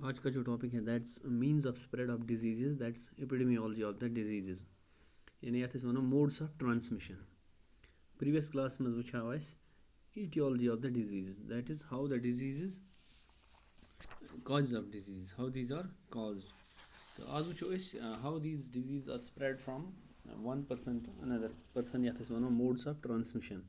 आज का जो टॉपिक है that's means of spread of diseases that's epidemiology of the diseases यानी यथ वनो modes of transmission previous class में वो etiology of the diseases, that is how the diseases, causes of disease, how these are caused. So आज वो how these diseases are spread from one person to another person, यथ वनो modes of transmission.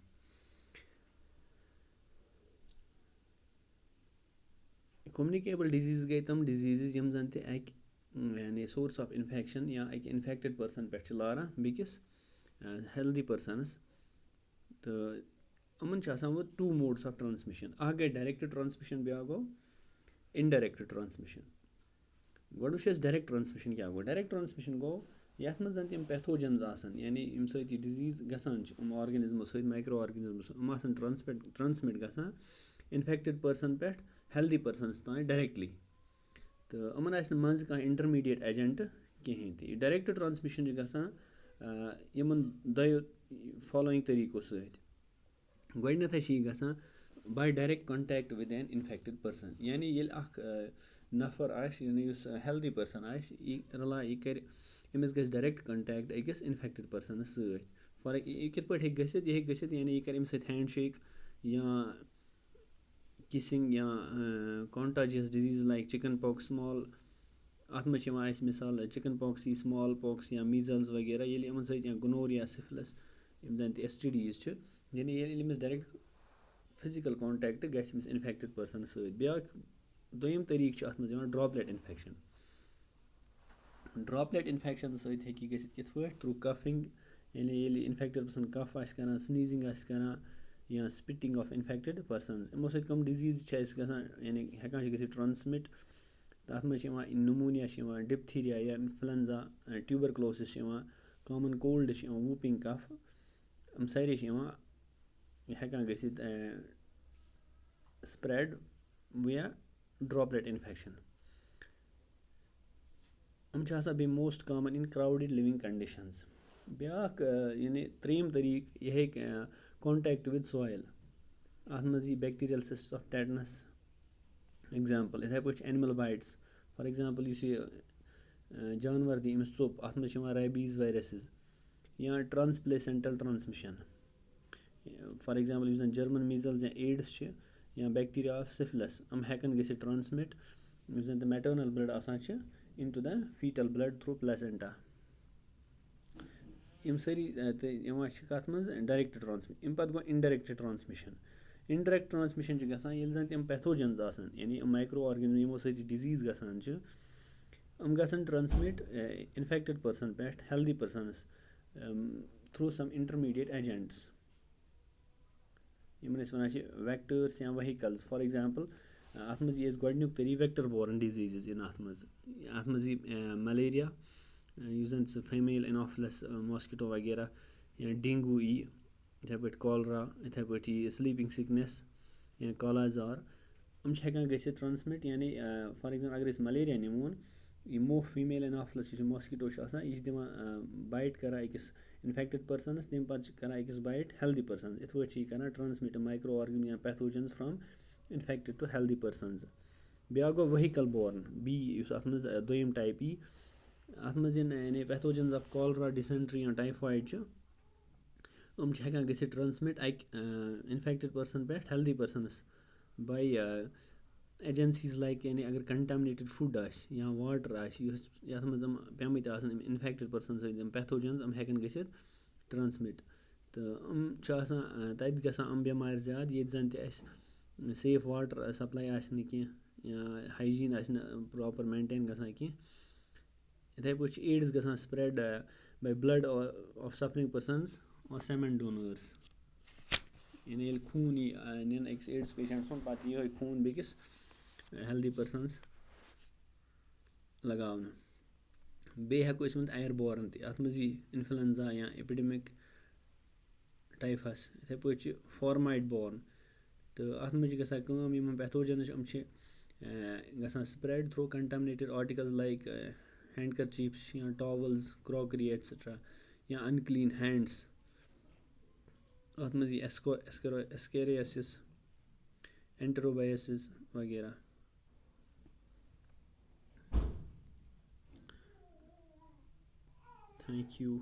Communicable disease गई तम diseases यम जन ते एक यानी source of infection या एक infected person पे लारा बिकिस healthy persons तो अमन वो two modes of transmission आ गए direct transmission ब्या गो indirect transmission गोडु direct transmission क्या गो direct transmission गो यथ में जन तम pathogens आसन यानी इम सती disease गसान organism सती micro organisms आसन transmit गसान infected person पे healthy persons ताई directly तो अमन आस मंज का intermediate agent कहीं थी direct transmission गसान यमन दयो following तरीकों सहित गोडनथ गसान by direct contact with an infected person यानी ये नफर यानी healthy person रला यह कर अमिस गस direct contact अकिस infected person सहित फॉर यह कित पे गसित यानी यह कर अमि सहित handshake या kissing या contagious disease like chicken pox small अत में मिसाल चिकन पॉक्स स्मॉल पॉक्स या मीजल्स वगैरह ये यमन सहित या गोनोरिया सिफिलिस यम जन STDs यानी ये डायरेक्ट फिजिकल कॉन्टैक्ट गस इन्फेक्टेड पर्सन सहित ब्या दोयम तरीक अत में ड्रॉपलेट इन्फेक्शन सहित हेकी गसित कित पे थ्रू कफिंग यानी ये इन्फेक्टेड पर्सन कफ आस करान स्नीजिंग आस करान या स्पिटिंग ऑफ इन्फेक्टेड पर्सन्स यमो सहित कम डिजीज गसान यानी हेकान गसित ट्रांसमिट तथ में न्यूमोनिया डिप्थीरिया या influenza tuberculosis common cold whooping cough हम सारे हेकान गसित स्प्रेड विया ड्रॉपलेट इन्फेक्शन हम बे most common in crowded living conditions ब्या यानी त्रीम तरीक यह कॉन्टैक्ट विद सॉइल अत मज bacterial cyst of tetanus example इथे पे एनिमल बाइट्स फॉर एग्जाम्पल जानवर दी अमिस चोप अत मज रेबीज वायरसेस या transplacental transmission for example German measles या एड्स या बैक्टीरिया ऑफ सिफिलिस हम हेकन गसित ट्रांसमिट मैटरनल ब्लड आसान into the foetal blood through placenta यम सारी कत मज डायरेक्ट ट्रांसमिशन अम पे गो इनडायरेक्ट ट्रांसमिशन इनडायरेक्ट ट्रांसमिशन गसान ये जन तम पैथोजेंस आसान यानी माइक्रो ऑर्गेनिज्म यमो सती डिजीज गसान हम गसान ट्रांसमिट इन्फेक्टेड पर्सन पे healthy persons through some intermediate agents यमन वन वेक्टर्स या वहीकल्स फॉर एग्जाम्पल अत मज गोडनुक तरी वेक्टर बोर्न डिजीजेस इन अत मज मलेरिया जन फीमेल इनोफिलस मॉस्किटो वगैरह या डेंगू इथे पे कॉलरा इथे पे स्लीपिंग सिकनेस या कालाजार हम हेकान गसित ट्रांसमिट यानी फॉर एग्जाम्पल अगर मलेरिया निमोन यह मोह फीमेल इनोफिलस मॉस्किटो यह दिवान बाइट करा अकिस इन्फेक्टेड पर्सनस तम पे करा अकिस बाइट हेल्दी पर्सनस इत पे करा ट्रांसमिट माइक्रो ऑर्गेनिज्म या pathogens from infected to healthy persons ब्या गो वहीकल बोर्न बी अत मज दोयम टाइप अत मज यानी पैथोजेंस ऑफ कॉलरा डिसेंट्री या टाइफाइड हम हेकान गसित ट्रांसमिट इन्फेक्टेड पर्सन पे healthy persons by agencies like यानी अगर कंटामिनेटेड फूड या वाटर ये मज पेमत इन्फेक्टेड पर्सन सहित पैथोजेंस हम हेकान गसित ट्रांसमिट तो तत गसान बेमार ज्यादा ये जन सेफ वाटर सप्लाई या हाइजीन प्रॉपर मेंटेन गसान कह इथे पे एड्स गसान spread by blood of suffering persons और सेमन डोनर्स यानी खून निन अक्स एड्स पेशेंट सुन पे यह खून बेकिस हेल्दी पर्सनस लगावन बे हेको एयर बोर्न अत मज इन्फ्लुएंजा या एपिडेमिक टाइफस इथे पे फॉर्माइड बोर्न तो अत मज गम पैथोजेंस गसान spread through contaminated articles like handkerchiefs या टॉवल्स क्रॉकरी एटसेट्रा या अनक्लीन हैंड्स अत मज एस्केरियासिस एंटेरोबायसिस वगैरह thank you.